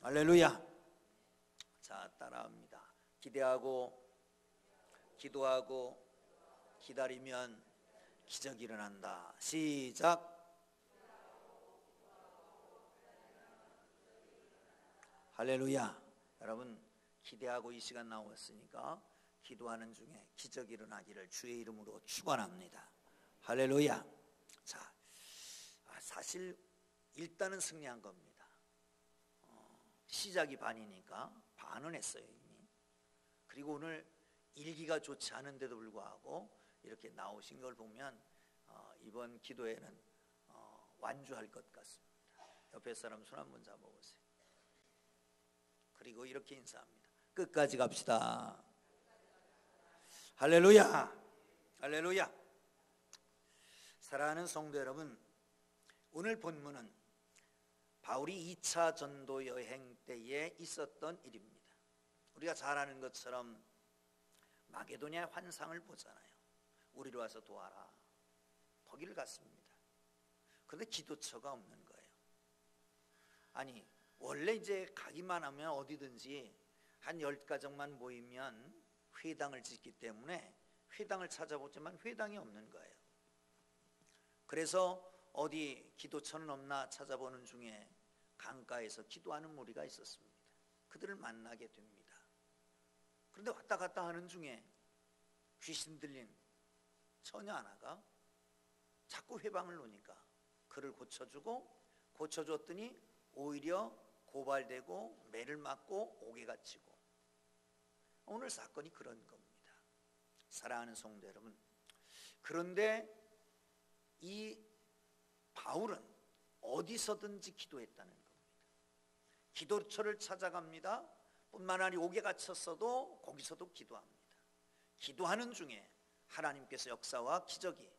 할렐루야. 자, 따라합니다. 기대하고 기도하고 기다리면 기적이 일어난다. 시작. 할렐루야. 여러분, 기대하고 이 시간 나왔으니까 기도하는 중에 기적이 일어나기를 주의 이름으로 축원합니다. 할렐루야. 자, 사실 일단은 승리한 겁니다. 시작이 반이니까 반은 했어요 이미. 그리고 오늘 일기가 좋지 않은데도 불구하고 이렇게 나오신 걸 보면 이번 기도에는 완주할 것 같습니다. 옆에 사람 손 한번 잡아보세요. 그리고 이렇게 인사합니다. 끝까지 갑시다. 할렐루야. 할렐루야. 사랑하는 성도 여러분, 오늘 본문은 바울이 2차 전도 여행 때에 있었던 일입니다. 우리가 잘 아는 것처럼 마게도니아의 환상을 보잖아요. 우리로 와서 도와라. 거기를 갔습니다. 그런데 기도처가 없는 거예요. 아니, 원래 이제 가기만 하면 어디든지 한 10가정만 모이면 회당을 짓기 때문에 회당을 찾아보지만 회당이 없는 거예요. 그래서 어디 기도처는 없나 찾아보는 중에 강가에서 기도하는 무리가 있었습니다. 그들을 만나게 됩니다. 그런데 왔다 갔다 하는 중에 귀신 들린 처녀 하나가 자꾸 회방을 놓으니까 그를 고쳐줬더니 오히려 고발되고 매를 맞고 옥에 갇히고, 오늘 사건이 그런 겁니다. 사랑하는 성도 여러분, 그런데 이 바울은 어디서든지 기도했다는 겁니다. 기도처를 찾아갑니다. 뿐만 아니라 옥에 갇혔어도 거기서도 기도합니다. 기도하는 중에 하나님께서 역사와 기적이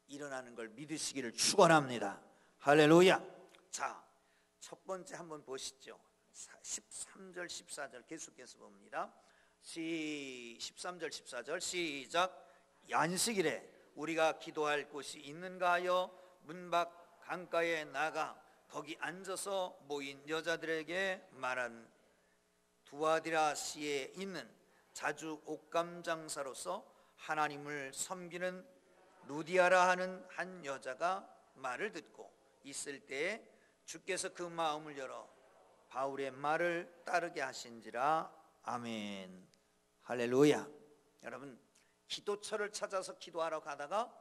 일어나는 걸 믿으시기를 축원합니다. 할렐루야. 자, 첫 번째 한번 보시죠. 13절 14절 계속해서 봅니다. 13절 14절 시작. 안식일에 우리가 기도할 곳이 있는가 하여 문 밖 강가에 나가 거기 앉아서 모인 여자들에게 말한 두아디라시에 있는 자주 옷감 장사로서 하나님을 섬기는 루디아라 하는 한 여자가 말을 듣고 있을 때에 주께서 그 마음을 열어 바울의 말을 따르게 하신지라. 아멘. 할렐루야. 여러분, 기도처를 찾아서 기도하러 가다가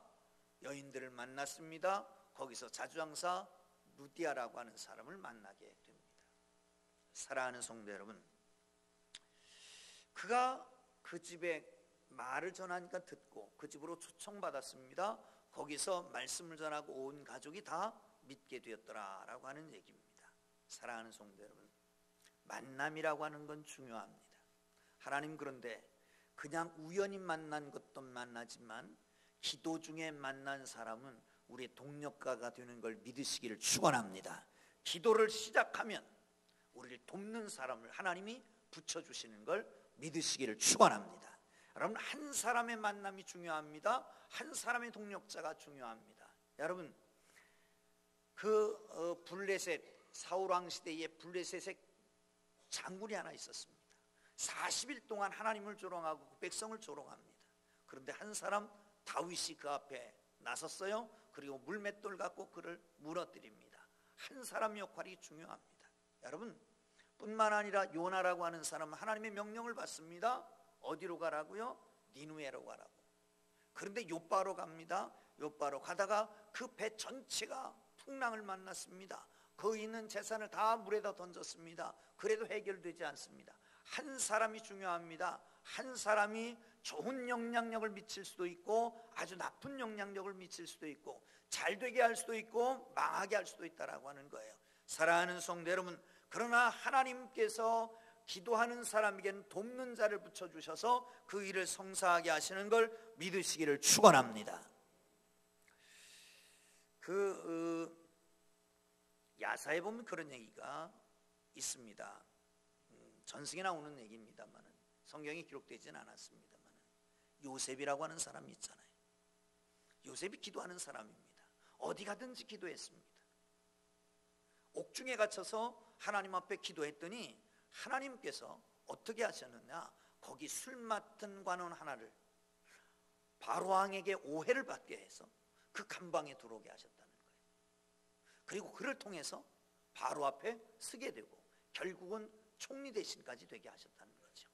여인들을 만났습니다. 거기서 자주장사 루디아라고 하는 사람을 만나게 됩니다. 사랑하는 성도 여러분, 그가 그 집에 말을 전하니까 듣고 그 집으로 초청받았습니다. 거기서 말씀을 전하고 온 가족이 다 믿게 되었더라라고 하는 얘기입니다. 사랑하는 성도 여러분, 만남이라고 하는 건 중요합니다. 하나님, 그런데 그냥 우연히 만난 것도 만나지만 기도 중에 만난 사람은 우리의 동력가가 되는 걸 믿으시기를 축원합니다. 기도를 시작하면 우리를 돕는 사람을 하나님이 붙여주시는 걸 믿으시기를 축원합니다. 여러분, 한 사람의 만남이 중요합니다. 한 사람의 동력자가 중요합니다. 여러분, 그 블레셋, 사울왕 시대에 블레셋의 장군이 하나 있었습니다. 40일 동안 하나님을 조롱하고 그 백성을 조롱합니다. 그런데 한 사람 다윗이 그 앞에 나섰어요. 그리고 물맷돌 갖고 그를 무너뜨립니다. 한 사람 역할이 중요합니다. 여러분, 뿐만 아니라 요나라고 하는 사람은 하나님의 명령을 받습니다. 어디로 가라고요? 니누에로 가라고. 그런데 요바로 갑니다. 요바로 가다가 그 배 전체가 풍랑을 만났습니다. 거기 있는 재산을 다 물에다 던졌습니다. 그래도 해결되지 않습니다. 한 사람이 중요합니다. 한 사람이 좋은 영향력을 미칠 수도 있고 아주 나쁜 영향력을 미칠 수도 있고 잘 되게 할 수도 있고 망하게 할 수도 있다라고 하는 거예요. 사랑하는 성도 여러분, 그러나 하나님께서 기도하는 사람에게는 돕는 자를 붙여주셔서 그 일을 성사하게 하시는 걸 믿으시기를 축원합니다. 야사에 보면 그런 얘기가 있습니다. 전승에 나오는 얘기입니다만 성경에 기록되지는 않았습니다만 요셉이라고 하는 사람이 있잖아요. 요셉이 기도하는 사람입니다. 어디 가든지 기도했습니다. 옥중에 갇혀서 하나님 앞에 기도했더니 하나님께서 어떻게 하셨느냐, 거기 술 맡은 관원 하나를 바로왕에게 오해를 받게 해서 그 감방에 들어오게 하셨다는 거예요. 그리고 그를 통해서 바로 앞에 서게 되고 결국은 총리 대신까지 되게 하셨다는 거죠.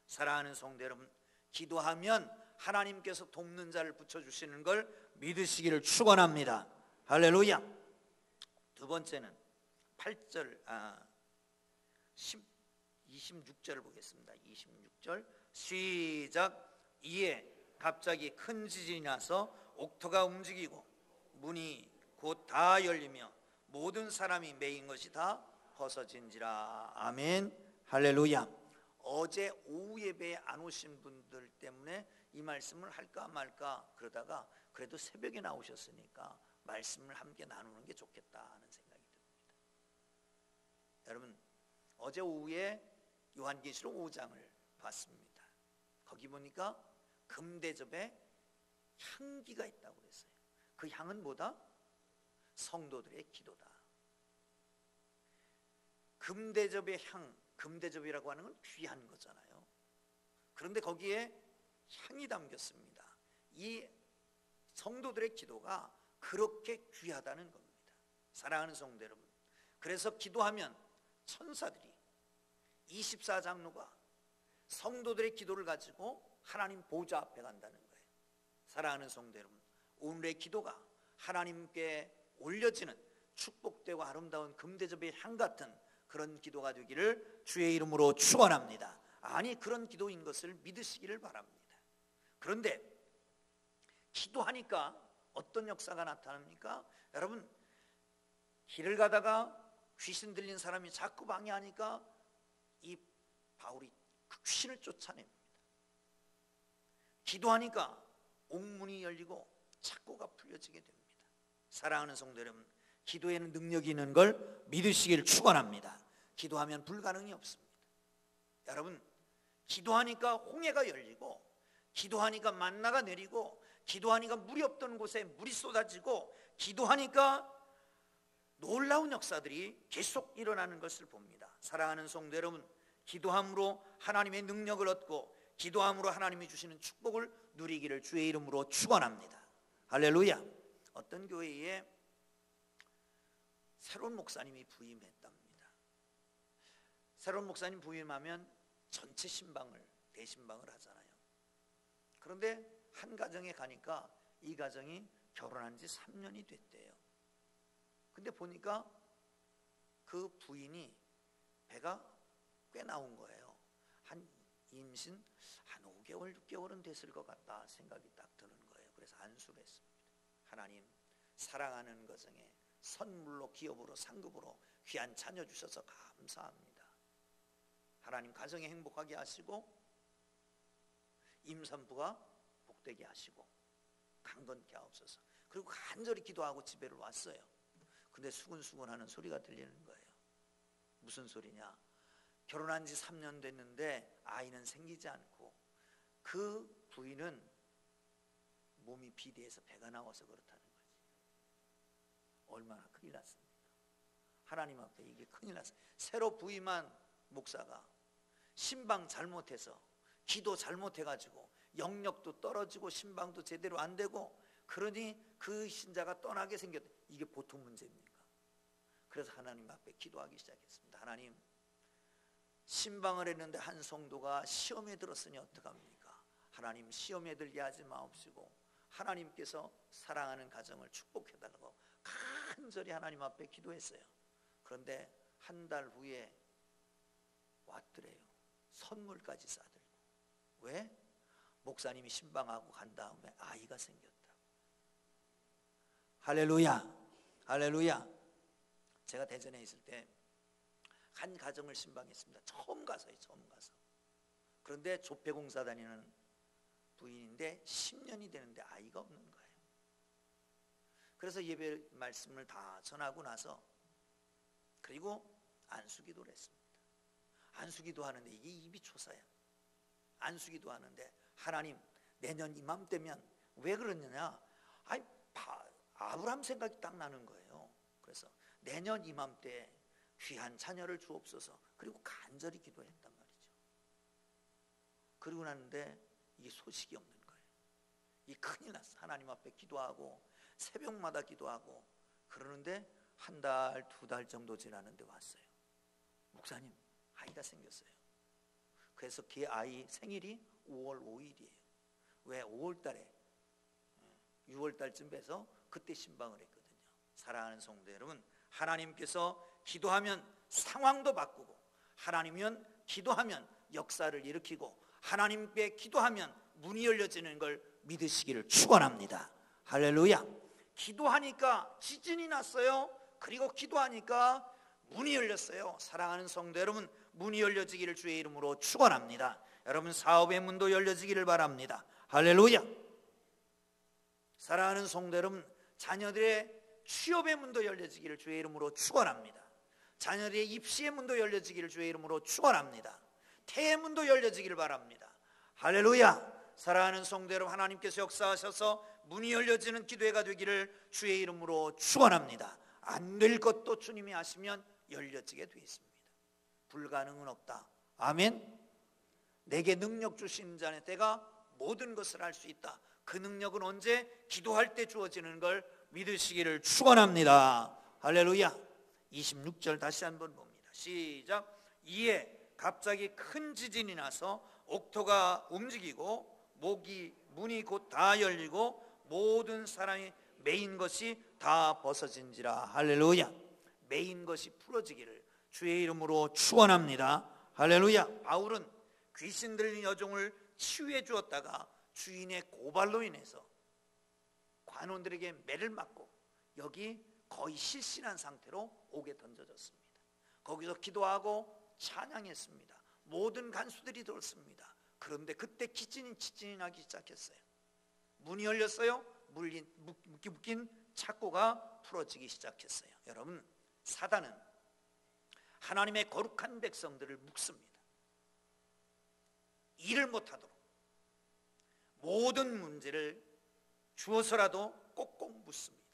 사랑하는 성도 여러분, 기도하면 하나님께서 돕는 자를 붙여주시는 걸 믿으시기를 축원합니다. 할렐루야. 두 번째는 8절 26절을 보겠습니다. 26절 시작. 이에 갑자기 큰 지진이 나서 옥토가 움직이고 문이 곧 다 열리며 모든 사람이 매인 것이 다 벗어진지라. 아멘. 할렐루야. 어제 오후 예배에 안 오신 분들 때문에 이 말씀을 할까 말까 그러다가 그래도 새벽에 나오셨으니까 말씀을 함께 나누는 게 좋겠다 하는 생각이 듭니다. 여러분, 어제 오후에 요한계시록 5장을 봤습니다. 거기 보니까 금대접에 향기가 있다고 그랬어요. 그 향은 뭐다? 성도들의 기도다. 금대접의 향, 금대접이라고 하는 건 귀한 거잖아요. 그런데 거기에 향이 담겼습니다. 이 성도들의 기도가 그렇게 귀하다는 겁니다. 사랑하는 성도 여러분, 그래서 기도하면 천사들이 24장로가 성도들의 기도를 가지고 하나님 보좌 앞에 간다는 거예요. 사랑하는 성도 여러분, 오늘의 기도가 하나님께 올려지는 축복되고 아름다운 금대접의 향 같은 그런 기도가 되기를 주의 이름으로 축원합니다. 아니, 그런 기도인 것을 믿으시기를 바랍니다. 그런데 기도하니까 어떤 역사가 나타납니까? 여러분, 길을 가다가 귀신 들린 사람이 자꾸 방해하니까 이 바울이 그 귀신을 쫓아냅니다. 기도하니까 옥문이 열리고 착고가 풀려지게 됩니다. 사랑하는 성도 여러분, 기도에는 능력이 있는 걸 믿으시기를 축원합니다. 기도하면 불가능이 없습니다. 여러분, 기도하니까 홍해가 열리고, 기도하니까 만나가 내리고, 기도하니까 물이 없던 곳에 물이 쏟아지고, 기도하니까 놀라운 역사들이 계속 일어나는 것을 봅니다. 사랑하는 성도 여러분, 기도함으로 하나님의 능력을 얻고 기도함으로 하나님이 주시는 축복을 누리기를 주의 이름으로 축원합니다. 할렐루야. 어떤 교회에 새로운 목사님이 부임했답니다. 새로운 목사님 부임하면 전체 신방을 대신방을 하잖아요. 그런데 한 가정에 가니까 이 가정이 결혼한 지 3년이 됐대요. 근데 보니까 그 부인이 배가 꽤 나온 거예요. 한 임신 한 5개월 6개월은 됐을 것 같다 생각이 딱 드는 거예요. 그래서 안수를 했습니다. 하나님, 사랑하는 가정에 선물로, 기업으로, 상급으로 귀한 자녀 주셔서 감사합니다. 하나님 가정에 행복하게 하시고 임산부가 복되게 하시고 강건케 하옵소서. 그리고 간절히 기도하고 집에를 왔어요. 근데 수근수근하는 소리가 들리는 거예요. 무슨 소리냐? 결혼한 지 3년 됐는데 아이는 생기지 않고 그 부인은 몸이 비대해서 배가 나와서 그렇다는 거지. 얼마나 큰일 났습니까? 하나님 앞에 이게 큰일 났어요. 새로 부임한 목사가 신방 잘못해서 기도 잘못해가지고 영역도 떨어지고 신방도 제대로 안 되고, 그러니 그 신자가 떠나게 생겼다. 이게 보통 문제입니까? 그래서 하나님 앞에 기도하기 시작했습니다. 하나님, 신방을 했는데 한 성도가 시험에 들었으니 어떡합니까? 하나님, 시험에 들게 하지 마옵시고 하나님께서 사랑하는 가정을 축복해달라고 간절히 하나님 앞에 기도했어요. 그런데 한 달 후에 왔더래요. 선물까지 싸들고. 왜? 목사님이 신방하고 간 다음에 아이가 생겼다고. 할렐루야, 할렐루야. 제가 대전에 있을 때 한 가정을 신방했습니다. 처음 가서요, 처음 가서. 그런데 조폐공사 다니는 부인인데 10년이 되는데 아이가 없는 거예요. 그래서 예배 말씀을 다 전하고 나서 그리고 안수기도를 했습니다. 안수기도 하는데 이게 입이 초사야. 안수기도 하는데 하나님, 내년 이맘때면 왜 그러느냐? 아니, 아브라함 생각이 딱 나는 거예요. 그래서 내년 이맘때 귀한 자녀를 주옵소서. 그리고 간절히 기도했단 말이죠. 그러고 났는데 이게 소식이 없는 거예요. 이 큰일 났어. 하나님 앞에 기도하고 새벽마다 기도하고 그러는데 한 달, 두 달 정도 지났는데 왔어요. 목사님, 아이가 생겼어요. 그래서 그 아이 생일이 5월 5일이에요. 왜 5월 달에 6월 달쯤 돼서 그때 신방을 했거든요. 사랑하는 성도 여러분, 하나님께서 기도하면 상황도 바꾸고, 하나님은 기도하면 역사를 일으키고, 하나님께 기도하면 문이 열려지는 걸 믿으시기를 축원합니다. 할렐루야. 기도하니까 지진이 났어요. 그리고 기도하니까 문이 열렸어요. 사랑하는 성도 여러분, 문이 열려지기를 주의 이름으로 축원합니다. 여러분 사업의 문도 열려지기를 바랍니다. 할렐루야. 사랑하는 성도 여러분, 자녀들의 취업의 문도 열려지기를 주의 이름으로 축원합니다. 자녀들의 입시의 문도 열려지기를 주의 이름으로 축원합니다. 태의 문도 열려지기를 바랍니다. 할렐루야. 사랑하는 성도 여러분, 하나님께서 역사하셔서 문이 열려지는 기도회가 되기를 주의 이름으로 축원합니다. 안 될 것도 주님이 하시면 열려지게 되어 있습니다. 불가능은 없다. 아멘. 내게 능력 주신 자는 내가 모든 것을 할 수 있다. 그 능력은 언제? 기도할 때 주어지는 걸 믿으시기를 축원합니다. 할렐루야. 26절 다시 한번 봅니다. 시작. 이에 갑자기 큰 지진이 나서 옥토가 움직이고 문이 곧 다 열리고 모든 사람이 매인 것이 다 벗어진지라. 할렐루야. 매인 것이 풀어지기를 주의 이름으로 축원합니다. 할렐루야. 바울은 귀신 들린 여종을 치유해 주었다가 주인의 고발로 인해서 관원들에게 매를 맞고 여기 거의 실신한 상태로 옥에 던져졌습니다. 거기서 기도하고 찬양했습니다. 모든 간수들이 들었습니다. 그런데 그때 지진이 나기 시작했어요. 문이 열렸어요. 묶인 착고가 풀어지기 시작했어요. 여러분, 사단은 하나님의 거룩한 백성들을 묶습니다. 일을 못하도록 모든 문제를 주어서라도 꼭꼭 묻습니다.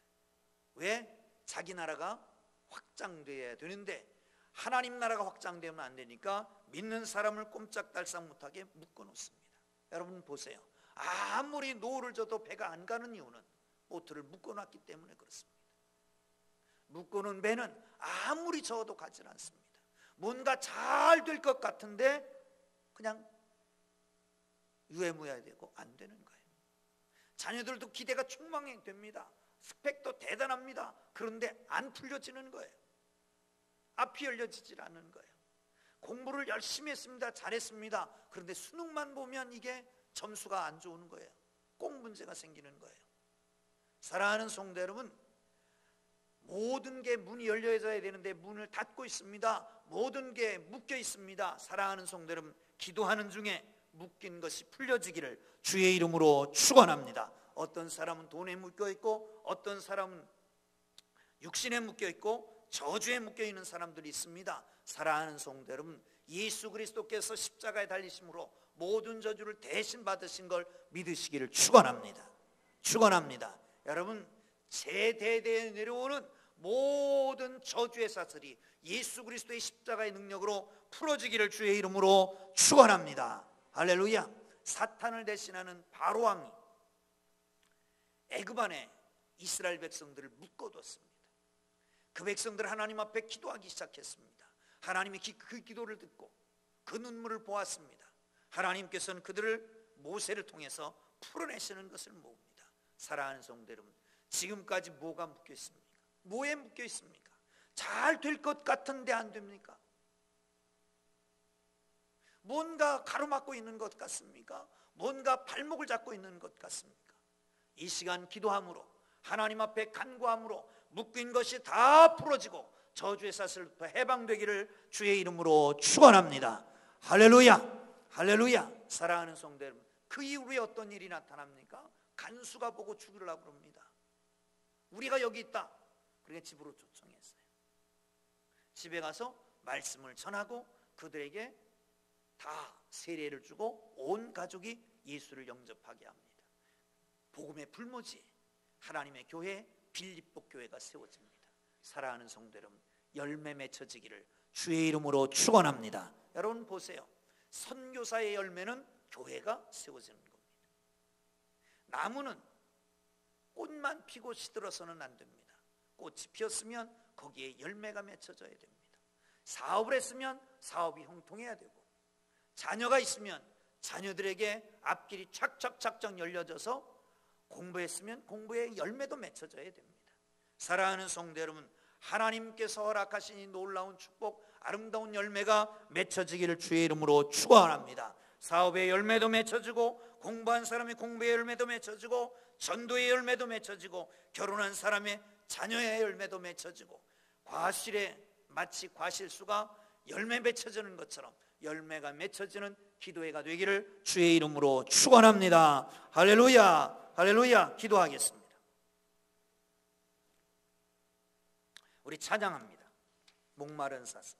왜? 자기 나라가 확장돼야 되는데 하나님 나라가 확장되면 안 되니까 믿는 사람을 꼼짝달싹 못하게 묶어놓습니다. 여러분 보세요. 아무리 노를 져도 배가 안 가는 이유는 보트를 묶어놨기 때문에 그렇습니다. 묶어놓은 배는 아무리 저어도 가지 않습니다. 뭔가 잘 될 것 같은데 그냥 유해무해되고 안 되는 거예요. 자녀들도 기대가 충만됩니다. 스펙도 대단합니다. 그런데 안 풀려지는 거예요. 앞이 열려지질 않는 거예요. 공부를 열심히 했습니다. 잘했습니다. 그런데 수능만 보면 이게 점수가 안 좋은 거예요. 꼭 문제가 생기는 거예요. 사랑하는 성도 여러분, 모든 게 문이 열려져야 되는데 문을 닫고 있습니다. 모든 게 묶여 있습니다. 사랑하는 성도 여러분, 기도하는 중에 묶인 것이 풀려지기를 주의 이름으로 축원합니다. 어떤 사람은 돈에 묶여 있고 어떤 사람은 육신에 묶여 있고 저주에 묶여 있는 사람들이 있습니다. 사랑하는 성도 여러분, 예수 그리스도께서 십자가에 달리심으로 모든 저주를 대신 받으신 걸 믿으시기를 축원합니다. 축원합니다. 여러분, 세대대에 내려오는 모든 저주의 사슬이 예수 그리스도의 십자가의 능력으로 풀어지기를 주의 이름으로 축원합니다. 할렐루야. 사탄을 대신하는 바로 왕이 애굽 안에 이스라엘 백성들을 묶어뒀습니다. 그 백성들 하나님 앞에 기도하기 시작했습니다. 하나님이 그 기도를 듣고 그 눈물을 보았습니다. 하나님께서는 그들을 모세를 통해서 풀어내시는 것을 모읍니다. 사랑하는 성도 여러분, 지금까지 뭐가 묶여 있습니까? 뭐에 묶여 있습니까? 잘 될 것 같은데 안 됩니까? 뭔가 가로막고 있는 것 같습니까? 뭔가 발목을 잡고 있는 것 같습니까? 이 시간 기도함으로 하나님 앞에 간구함으로 묶인 것이 다 풀어지고 저주의 사슬부터 해방되기를 주의 이름으로 축원합니다. 할렐루야. 할렐루야. 사랑하는 성도 여러분, 그 이후에 어떤 일이 나타납니까? 간수가 보고 죽이려고 합니다. 우리가 여기 있다. 그러니까 집으로 초청했어요. 집에 가서 말씀을 전하고 그들에게 다 세례를 주고 온 가족이 예수를 영접하게 합니다. 복음의 불모지 하나님의 교회 빌립보 교회가 세워집니다. 사랑하는 성도 여러분, 열매 맺혀지기를 주의 이름으로 축원합니다. 여러분 보세요. 선교사의 열매는 교회가 세워지는 겁니다. 나무는 꽃만 피고 시들어서는 안 됩니다. 꽃이 피었으면 거기에 열매가 맺혀져야 됩니다. 사업을 했으면 사업이 형통해야 되고, 자녀가 있으면 자녀들에게 앞길이 착착착착 열려져서, 공부했으면 공부에 열매도 맺혀져야 됩니다. 사랑하는 성도 여러분, 하나님께서 허락하신 이 놀라운 축복, 아름다운 열매가 맺혀지기를 주의 이름으로 축원합니다. 사업의 열매도 맺혀지고, 공부한 사람의 공부의 열매도 맺혀지고, 전도의 열매도 맺혀지고, 결혼한 사람의 자녀의 열매도 맺혀지고, 과실에 마치 과실수가 열매 맺혀지는 것처럼 열매가 맺혀지는 기도회가 되기를 주의 이름으로 축원합니다. 할렐루야, 할렐루야. 기도하겠습니다. 우리 찬양합니다. 목마른 사슴.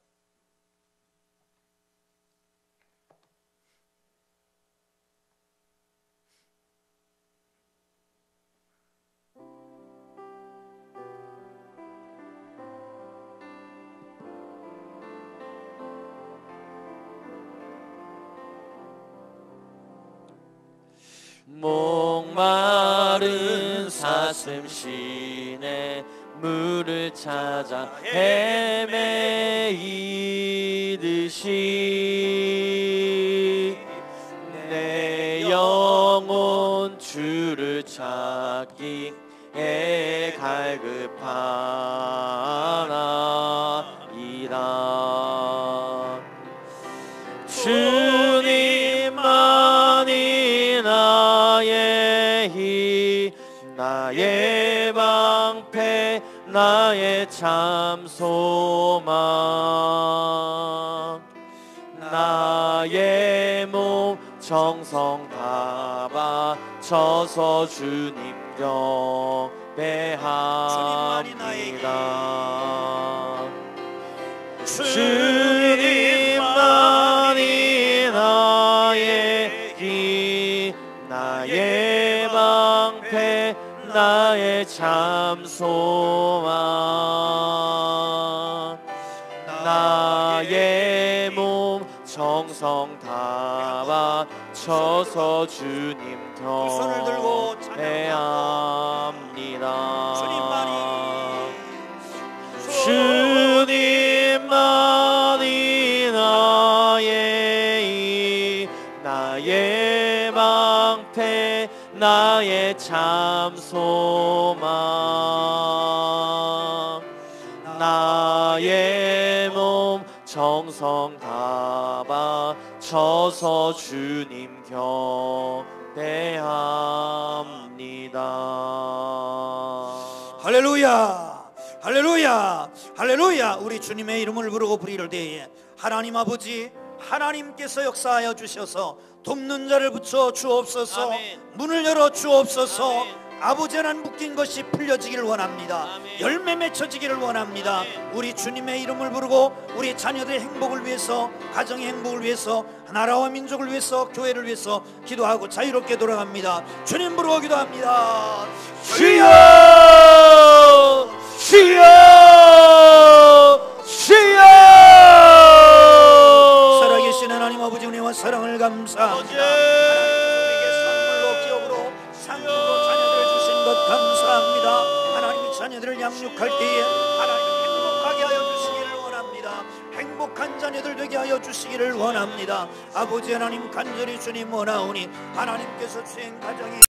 목마른 사슴 시내 물을 찾아 헤매이듯이 내 영혼 주를 찾기에 갈급하나이다. 주님만이 나의 힘, 나의 방패, 나의 참 소망. 나의 몸 정성 다 바쳐서 주님 경배합니다. 주님만이 나의 힘, 나의 방패, 나의 참 소망. 나의 몸 정성 다 바쳐서 주님 손을 들고 경배합니다. 주님만이 주님만이 나의 힘, 나의 방패, 나의 참 소망. 나의 몸 정성 다 바쳐서 주님 경배합니다. 할렐루야, 할렐루야, 할렐루야. 우리 주님의 이름을 부르고 부를 때에 하나님 아버지, 하나님께서 역사하여 주셔서 돕는 자를 붙여 주옵소서. 아멘. 문을 열어 주옵소서. 아멘. 아버지 하나님 묶인 것이 풀려지기를 원합니다. 아멘. 열매 맺혀지기를 원합니다. 아멘. 우리 주님의 이름을 부르고 우리 자녀들의 행복을 위해서, 가정의 행복을 위해서, 나라와 민족을 위해서, 교회를 위해서 기도하고 자유롭게 돌아갑니다. 주님 부르고 기도합니다. 주여, 주여, 주여. 살아계신 하나님 아버지 은혜와 사랑을 감사합니다. 하나님에게 선물로, 기업으로, 상품으로 자녀들을 주신 것 감사합니다. 하나님이 자녀들을 양육할 때에 하나님이 행복하게 하여 주시기를 원합니다. 행복한 자녀들 되게 하여 주시기를 원합니다. 아버지 하나님, 간절히 주님 원하오니 하나님께서 주행 가정에